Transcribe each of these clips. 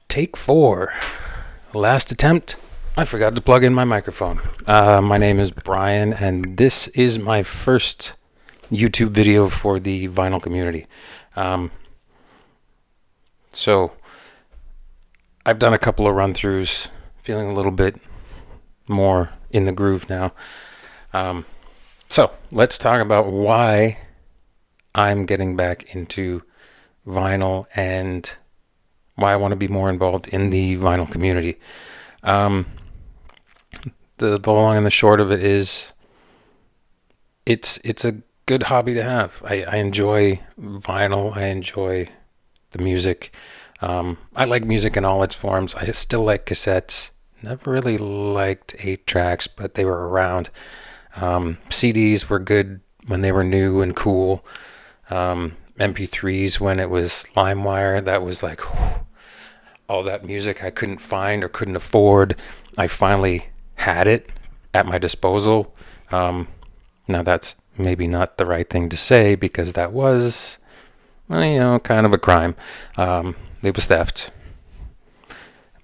Take 4. Last attempt. I forgot to plug in my microphone. My name is Brian, and this is my first YouTube video for the vinyl community. So I've done a couple of run-throughs, feeling a little bit more in the groove now. So let's talk about why I'm getting back into vinyl and why I want to be more involved in the vinyl community. The long and the short of it is it's a good hobby to have. I enjoy vinyl. I enjoy the music. I like music in all its forms. I still like cassettes. Never really liked 8-tracks, but they were around. CDs were good when they were new and cool. MP3s when it was LimeWire, that was like all that music I couldn't find or couldn't afford. I finally had it at my disposal. Now that's maybe not the right thing to say because that was, well, kind of a crime. It was theft.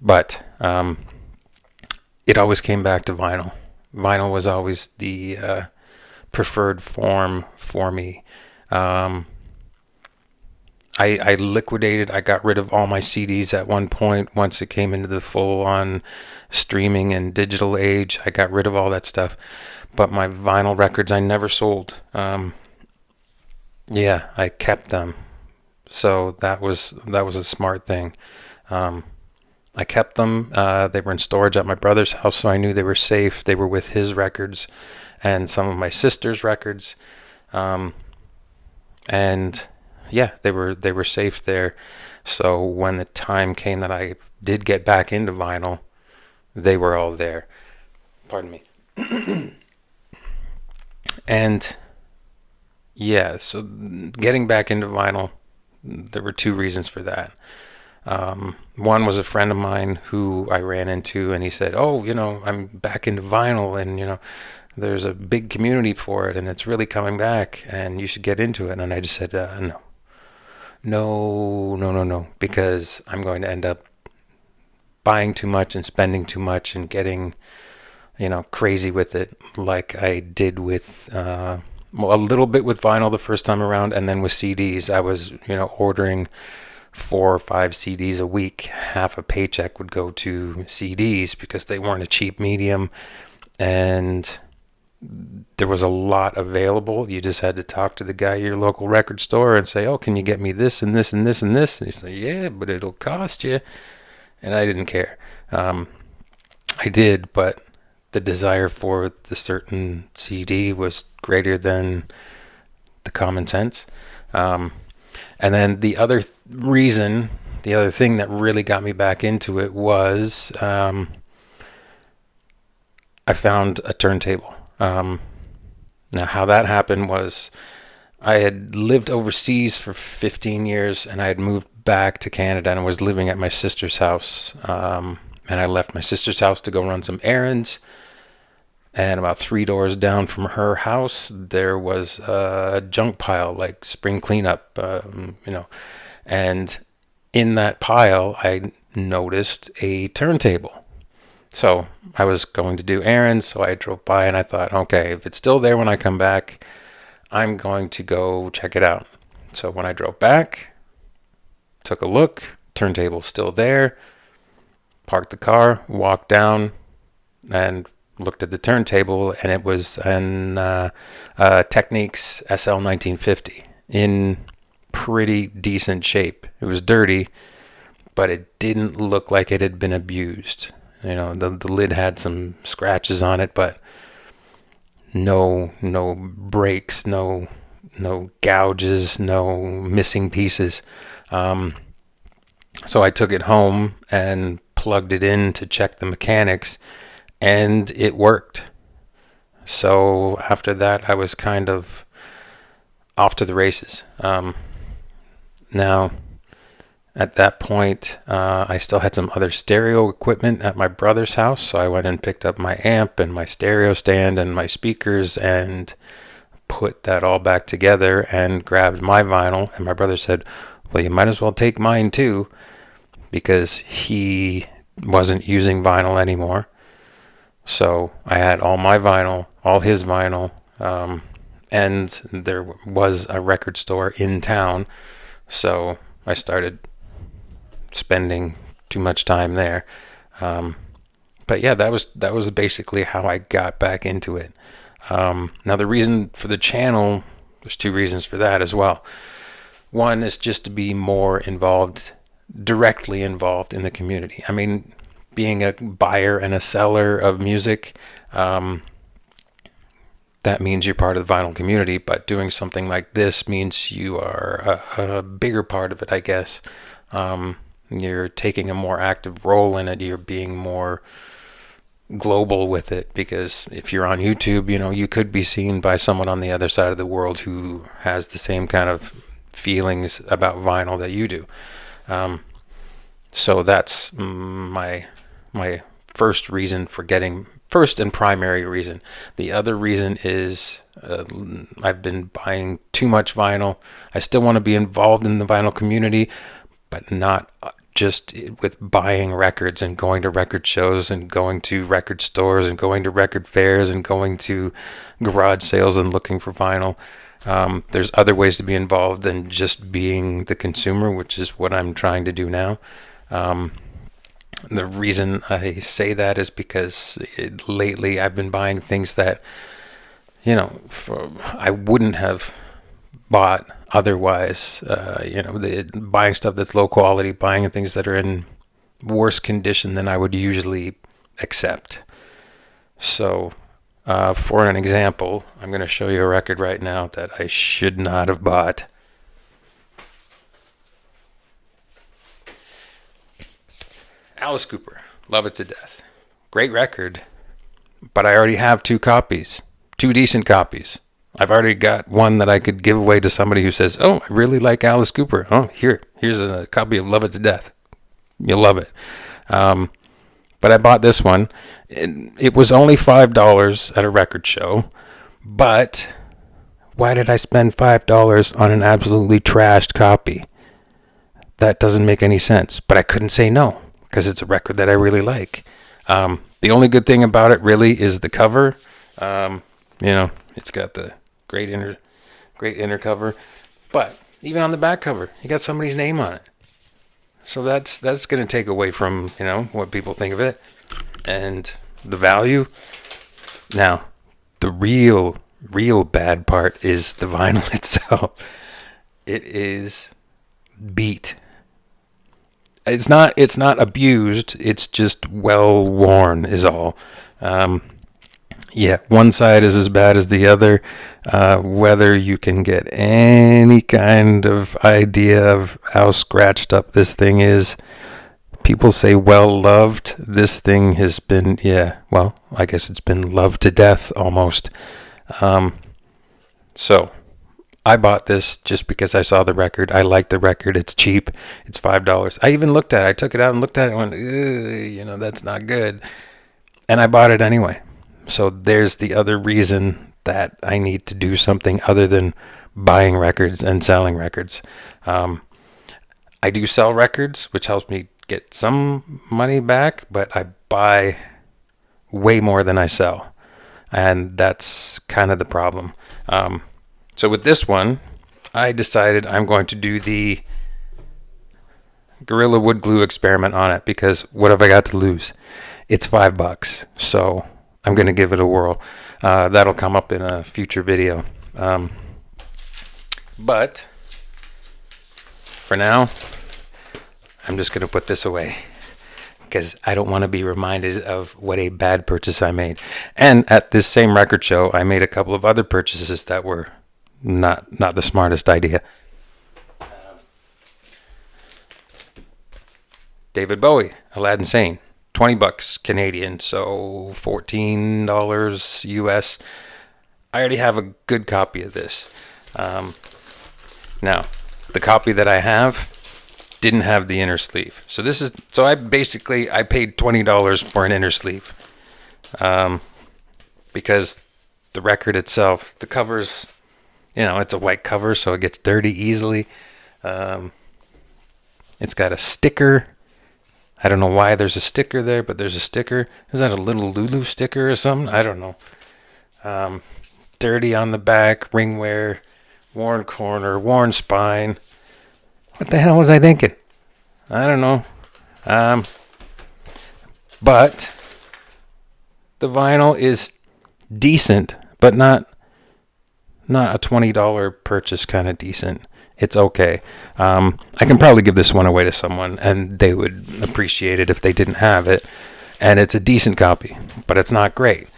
But it always came back to vinyl. Vinyl was always the preferred form for me. I liquidated, I got rid of all my CDs at one point. Once it came into the full-on streaming and digital age, I got rid of all that stuff. But my vinyl records, I never sold. I kept them. So that was a smart thing. I kept them. They were in storage at my brother's house, so I knew they were safe. They were with his records and some of my sister's records. They were safe there. So when the time came that I did get back into vinyl, they were all there. Pardon me. And so getting back into vinyl, there were 2 reasons for that. One was a friend of mine who I ran into, and he said, I'm back into vinyl, and there's a big community for it, and it's really coming back, and you should get into it. And I just said, no, because I'm going to end up buying too much and spending too much and getting, crazy with it, like I did with, a little bit with vinyl the first time around, and then with CDs. I was, ordering 4 or 5 CDs a week. Half a paycheck would go to CDs because they weren't a cheap medium, and there was a lot available. You just had to talk to the guy at your local record store and say, can you get me this and this and this and this? And he'd say, yeah, but it'll cost you. And I didn't care. I did, but the desire for the certain CD was greater than the common sense. And then the other thing that really got me back into it was I found a turntable. Now, how that happened was I had lived overseas for 15 years, and I had moved back to Canada and was living at my sister's house. And I left my sister's house to go run some errands. And about 3 doors down from her house, there was a junk pile, like spring cleanup, And in that pile, I noticed a turntable. So I was going to do errands, so I drove by and I thought, okay, if it's still there when I come back, I'm going to go check it out. So when I drove back, took a look, turntable's still there, parked the car, walked down, and looked at the turntable, and it was an Technics SL 1950 in pretty decent shape. It was dirty, but it didn't look like it had been abused. The lid had some scratches on it, but no breaks, no gouges, no missing pieces. So I took it home and plugged it in to check the mechanics, and it worked. So after that, I was kind of off to the races. Now, at that point, I still had some other stereo equipment at my brother's house, so I went and picked up my amp and my stereo stand and my speakers and put that all back together and grabbed my vinyl. And my brother said, well, you might as well take mine too. because he wasn't using vinyl anymore. So I had all my vinyl, all his vinyl, and there was a record store in town. So I started spending too much time there. But yeah, that was basically how I got back into it. Now the reason for the channel, there's two reasons for that as well. One is just to be more involved, directly involved in the community. I mean, being a buyer and a seller of music, that means you're part of the vinyl community, but doing something like this means you are a bigger part of it, I guess. You're taking a more active role in it. You're being more global with it, because if you're on YouTube, you could be seen by someone on the other side of the world who has the same kind of feelings about vinyl that you do. So that's my first reason for first and primary reason. The other reason is I've been buying too much vinyl. I still want to be involved in the vinyl community, but not just with buying records and going to record shows and going to record stores and going to record fairs and going to garage sales and looking for vinyl. There's other ways to be involved than just being the consumer, which is what I'm trying to do now. The reason I say that is because lately I've been buying things that, I wouldn't have bought otherwise. Buying stuff that's low quality, buying things that are in worse condition than I would usually accept. So, for an example, I'm going to show you a record right now that I should not have bought. Alice Cooper, Love It to Death. Great record, but I already have two decent copies. I've already got one that I could give away to somebody who says, "Oh, I really like Alice Cooper. Oh, here's a copy of Love It to Death. You'll love it." But I bought this one. It was only $5 at a record show, but why did I spend $5 on an absolutely trashed copy? That doesn't make any sense, but I couldn't say no, because it's a record that I really like. The only good thing about it really is the cover. It's got the great inner cover, but even on the back cover, you got somebody's name on it. So that's going to take away from, what people think of it and the value. Now, the real bad part is the vinyl itself. It is beat. It's not abused. It's just well worn is all. Yeah, one side is as bad as the other. Whether you can get any kind of idea of how scratched up this thing is, people say well loved. This thing has been, I guess it's been loved to death almost. So I bought this just because I saw the record. I like the record. It's cheap. It's $5. I even looked at it. I took it out and looked at it and went, that's not good. And I bought it anyway. So there's the other reason that I need to do something other than buying records and selling records. I do sell records, which helps me get some money back, but I buy way more than I sell. And that's kind of the problem. So with this one, I decided I'm going to do the Gorilla Wood Glue experiment on it, because what have I got to lose? It's $5. So I'm going to give it a whirl. That'll come up in a future video. But for now, I'm just going to put this away, because I don't want to be reminded of what a bad purchase I made. And at this same record show, I made a couple of other purchases that were not the smartest idea. David Bowie, Aladdin Sane. $20 Canadian, so $14 US. I already have a good copy of this. Now, the copy that I have didn't have the inner sleeve. So I paid $20 for an inner sleeve. Because the record itself, the cover's, it's a white cover, so it gets dirty easily. It's got a sticker I don't know why there's a sticker there, but there's a sticker. Is that a little Lulu sticker or something? I don't know. Dirty on the back, ring wear, worn corner, worn spine. What the hell was I thinking? I don't know. But the vinyl is decent, but not a $20 purchase kind of decent. It's okay. I can probably give this one away to someone, and they would appreciate it if they didn't have it. And it's a decent copy, but it's not great.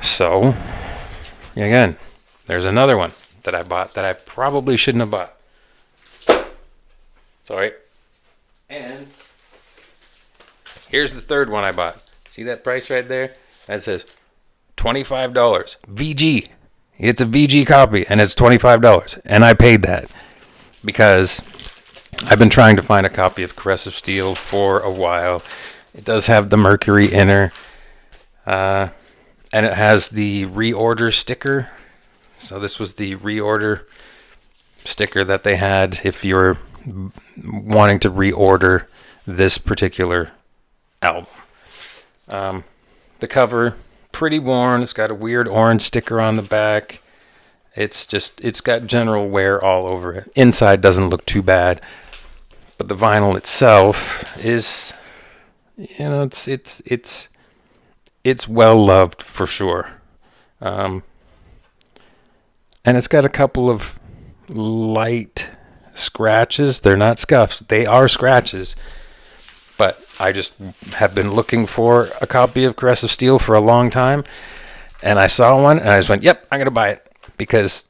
So, again, there's another one that I bought that I probably shouldn't have bought. Sorry. And here's the third one I bought. See that price right there? That says $25. VG. It's a VG copy, and it's $25. And I paid that because I've been trying to find a copy of Caressive Steel for a while. It does have the Mercury inner, and it has the reorder sticker. So this was the reorder sticker that they had if you're wanting to reorder this particular album. The cover, pretty worn. It's got a weird orange sticker on the back. It's got general wear all over it. Inside doesn't look too bad, but the vinyl itself is, it's well loved for sure. And it's got a couple of light scratches. They're not scuffs. They are scratches. But I just have been looking for a copy of Caressive Steel for a long time, and I saw one, and I just went, "Yep, I'm gonna buy it," because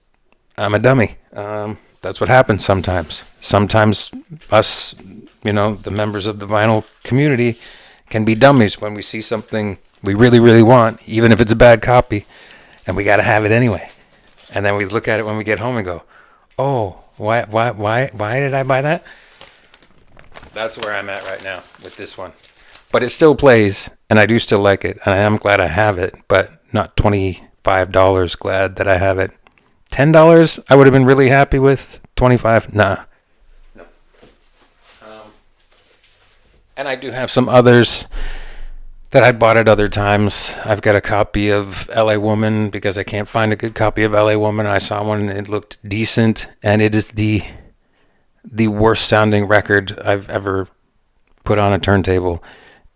I'm a dummy. That's what happens sometimes. Sometimes us, the members of the vinyl community, can be dummies when we see something we really, really want, even if it's a bad copy, and we gotta have it anyway. And then we look at it when we get home and go, "Oh, why did I buy that?" That's where I'm at right now with this one. But it still plays, and I do still like it, and I am glad I have it, but not $25 glad that I have it. $10 I would have been really happy with. $25, nah. No. And I do have some others that I bought at other times. I've got a copy of LA Woman because I can't find a good copy of LA Woman. I saw one and it looked decent, and it is the worst sounding record I've ever put on a turntable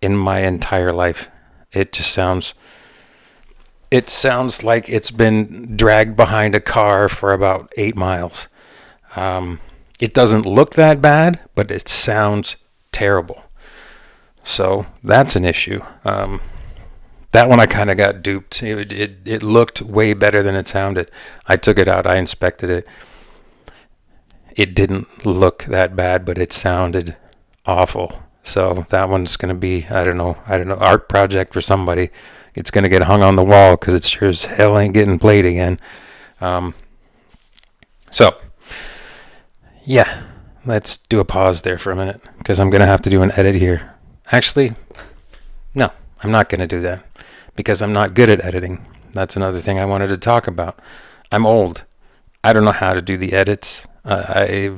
in my entire life. It sounds like it's been dragged behind a car for about 8 miles. It doesn't look that bad, but it sounds terrible. So that's an issue. That one I kind of got duped. It looked way better than it sounded. I took it out, I inspected it. It didn't look that bad, but it sounded awful. So that one's going to be, I don't know, art project for somebody. It's going to get hung on the wall because it sure as hell ain't getting played again. So, yeah, let's do a pause there for a minute because I'm going to have to do an edit here. Actually, no, I'm not going to do that because I'm not good at editing. That's another thing I wanted to talk about. I'm old. I don't know how to do the edits. I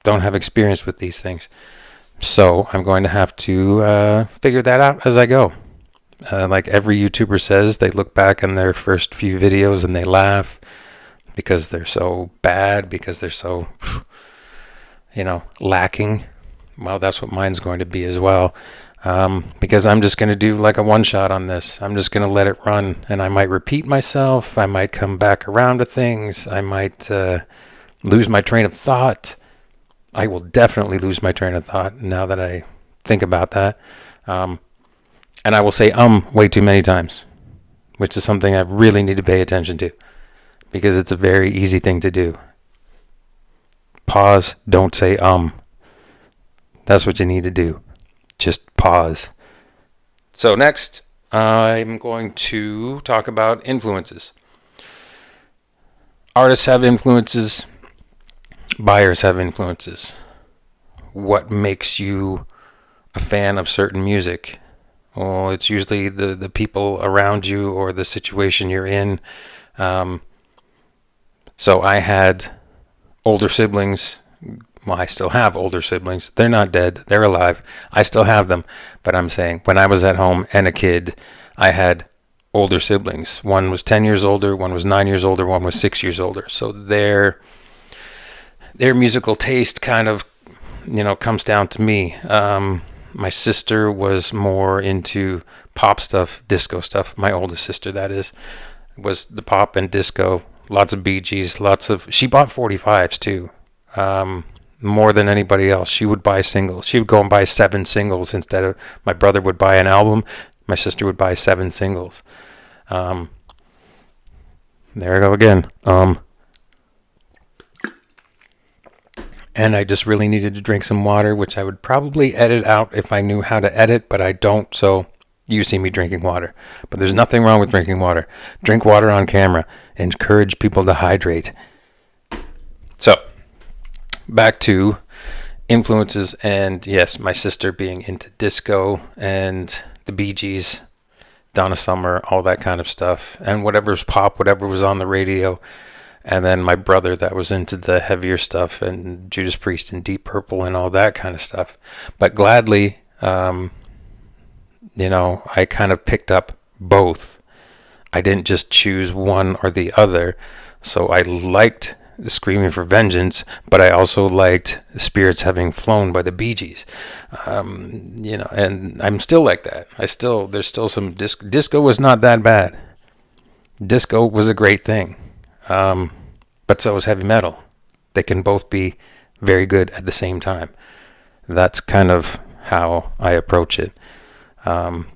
don't have experience with these things. So I'm going to have to figure that out as I go. Like every YouTuber says, they look back on their first few videos and they laugh because they're so bad, because they're so, lacking. Well, that's what mine's going to be as well. Because I'm just going to do like a one-shot on this. I'm just going to let it run, and I might repeat myself. I might come back around to things. I might lose my train of thought. I will definitely lose my train of thought now that I think about that. And I will say way too many times, which is something I really need to pay attention to because it's a very easy thing to do. Pause, don't say That's what you need to do. Just pause. So next, I'm going to talk about influences. Artists have influences. Buyers have influences. What makes you a fan of certain music? Well, it's usually the people around you or the situation you're in. So I had older siblings Well, I still have older siblings. They're not dead. They're alive. I still have them. But I'm saying when I was at home and a kid, I had older siblings. One was 10 years older, one was 9 years older, one was 6 years older. So their musical taste kind of, comes down to me. My sister was more into pop stuff, disco stuff. My oldest sister, that is, was the pop and disco. Lots of Bee Gees, she bought 45s too. More than anybody else. She would buy singles. She would go and buy 7 singles instead of my brother would buy an album. My sister would buy 7 singles. There I go again. And I just really needed to drink some water, which I would probably edit out if I knew how to edit, but I don't, so you see me drinking water. But there's nothing wrong with drinking water. Drink water on camera. Encourage people to hydrate. So, back to influences, and yes, my sister being into disco and the Bee Gees, Donna Summer, all that kind of stuff, and whatever's pop, whatever was on the radio. And then my brother that was into the heavier stuff and Judas Priest and Deep Purple and all that kind of stuff. But gladly, I kind of picked up both. I didn't just choose one or the other. So I liked Screaming for Vengeance, but I also liked Spirits Having Flown by the Bee Gees. And I'm still like that. There's still some disco was not that bad. Disco was a great thing. But so is heavy metal. They can both be very good at the same time. That's kind of how I approach it.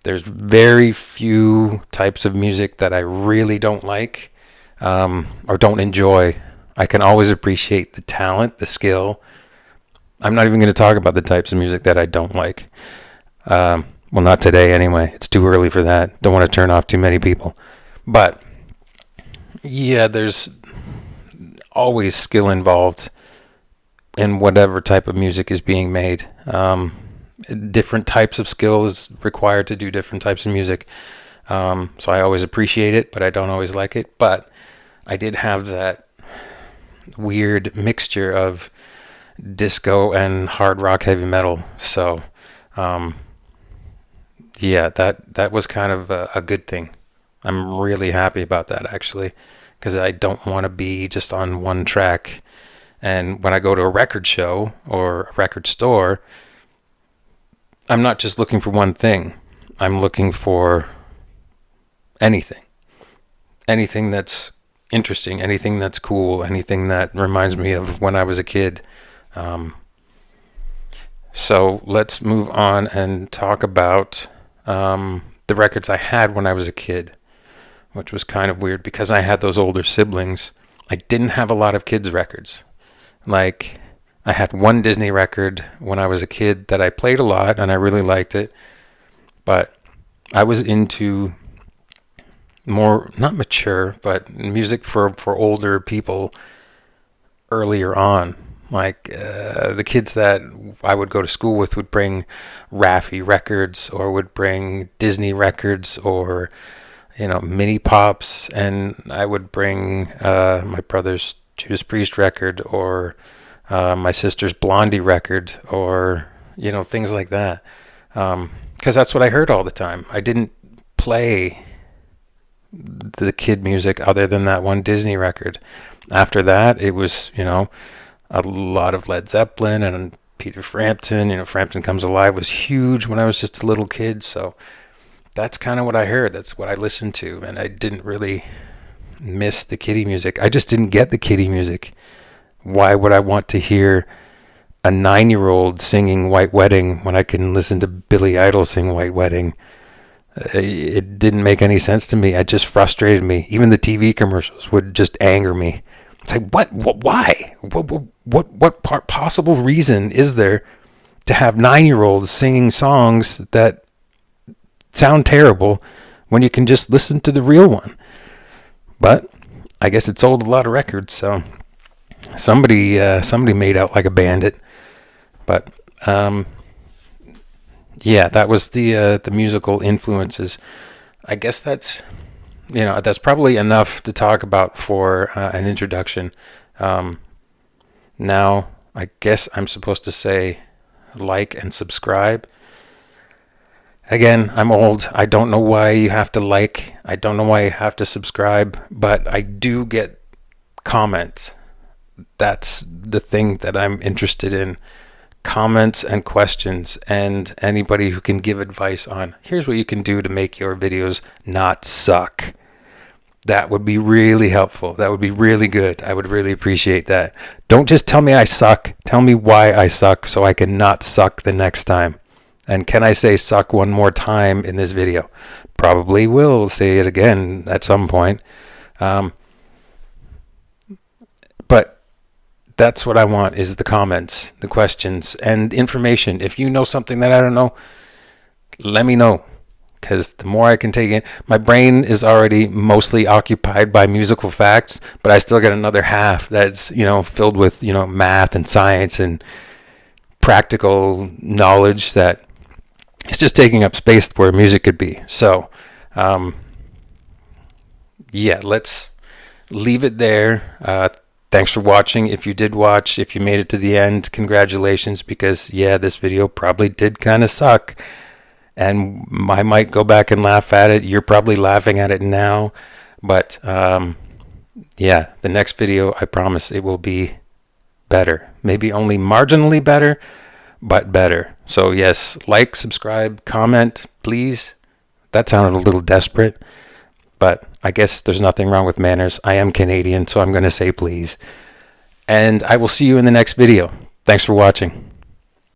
There's very few types of music that I really don't like, or don't enjoy. I can always appreciate the talent, the skill. I'm not even going to talk about the types of music that I don't like. Well, not today anyway. It's too early for that. Don't want to turn off too many people. But yeah, there's always skill involved in whatever type of music is being made. Different types of skill is required to do different types of music. So I always appreciate it, but I don't always like it. But I did have that weird mixture of disco and hard rock heavy metal. So yeah, that was kind of a good thing. I'm really happy about that, actually, because I don't want to be just on one track. And when I go to a record show or a record store, I'm not just looking for one thing. I'm looking for anything. Anything that's interesting, anything that's cool, anything that reminds me of when I was a kid. So let's move on and talk about the records I had when I was a kid, which was kind of weird because I had those older siblings. I didn't have a lot of kids' records. Like, I had one Disney record when I was a kid that I played a lot, and I really liked it. But I was into more, not mature, but music for older people earlier on. Like, the kids that I would go to school with would bring Raffi records or would bring Disney records or mini pops, and I would bring my brother's Judas Priest record or my sister's Blondie record or things like that, because that's what I heard all the time. I didn't play the kid music other than that one Disney record. After that, it was a lot of Led Zeppelin and Peter Frampton. Frampton Comes Alive was huge when I was just a little kid, so that's kind of what I heard. That's what I listened to, and I didn't really miss the kiddie music. I just didn't get the kiddie music. Why would I want to hear a 9-year-old singing White Wedding when I can listen to Billy Idol sing White Wedding? It didn't make any sense to me. It just frustrated me. Even the TV commercials would just anger me. It's like, what why? What possible reason is there to have 9-year-olds singing songs that sound terrible when you can just listen to the real one? But I guess it sold a lot of records, so somebody made out like a bandit. But yeah, that was the musical influences. I guess that's probably enough to talk about for an introduction. Now I guess I'm supposed to say like and subscribe. Again, I'm old. I don't know why you have to like. I don't know why you have to subscribe, but I do get comments. That's the thing that I'm interested in. Comments and questions, and anybody who can give advice on here's what you can do to make your videos not suck. That would be really helpful. That would be really good. I would really appreciate that. Don't just tell me I suck. Tell me why I suck so I can not suck the next time. And can I say suck one more time in this video? Probably will say it again at some point. But that's what I want, is the comments, the questions, and information. If you know something that I don't know, let me know. Because the more I can take in, my brain is already mostly occupied by musical facts, but I still got another half that's, filled with, math and science and practical knowledge that it's just taking up space where music could be. So, let's leave it there. Thanks for watching. If you did watch, if you made it to the end, congratulations, because this video probably did kind of suck. And I might go back and laugh at it. You're probably laughing at it now. But, the next video, I promise it will be better. Maybe only marginally better, but better. So, yes, like, subscribe, comment, please. That sounded a little desperate. But I guess there's nothing wrong with manners. I am Canadian, so I'm going to say please. And I will see you in the next video. Thanks for watching.